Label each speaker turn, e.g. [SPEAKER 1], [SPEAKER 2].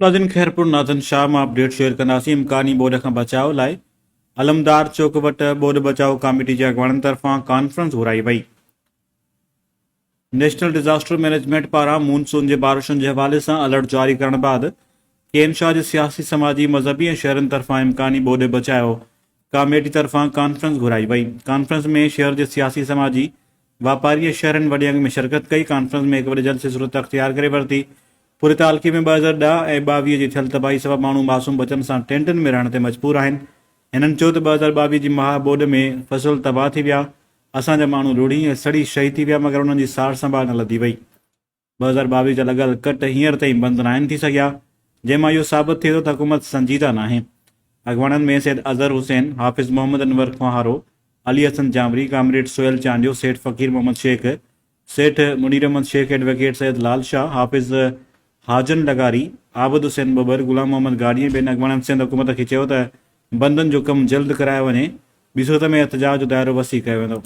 [SPEAKER 1] नाज़रीन खैरपुर नाज़न शाह मां update share कंदासीं। इम्कानी ॿोॾ खां बचाव लाइ अलमदार चौक वटि ॿोॾ बचाव कमेटी जे अॻवाननि तरफ़ां कॉन्फ्रेंस घुराई वई। नेशनल डिज़ास्टर मैनेजमेंट पारां मूनसून जे बारिशुनि जे हवाले सां अलर्ट जारी करण बैदि केनशाह जे सियासी समाजी मज़हबी ऐं शहरनि तरफ़ां इम्कानी ॿोॾ बचाव कमेटी तरफ़ां कॉन्फ्रेंस घुराई वई। कॉन्फ्रेंस में शहर जे सियासी समाजी वापारी ऐं शहरनि वॾे अंग में शिरकत कई। कॉन्फ्रेंस में हिकु वॾे जलसे सूरत अख्तियार करे वरिती। पूरे तालुके में 2010 ऐं 22 जी थियल तबाही सबबि माण्हू मासूम बचनि सां टेंटनि में रहण ते मजबूर आहिनि। हिननि चयो त 2022 जी महा ॿोॾ में फसल तबाह थी विया, असांजा माण्हू रुढ़ी ऐं सड़ी शही थी विया, मगर उन्हनि जी सार संभाल न लधी वई। 2022 जा लॻल कट हींअर ताईं बंदि न आहिनि थी सघिया, जंहिंमां इहो साबित थिए थो त हुकूमत संजीदा नाहे। अॻवाननि में सैद अज़हर हुसैन, हाफ़िज़ मोहम्मद अनवर खुहारो, अली हसन जामरी, कामरेड सोहेल चांडियो, सेठ फ़कीर मोहम्मद शेख, सेठ मुनीर अहमद शेख, एडवोकेट सैयद लाल शाह, हाफ़िज़ हाजन लगारी, आबिद हुसैन बबर, गुलाम मोहम्मद गाड़ी ऐं ॿियनि अॻवाननि सिंध हुकूमत खे चयो त बंदनि जो कमु जल्द करायो वञे, ॿी सूरत में एहतजाज जो दाइरो वसी कयो वेंदो।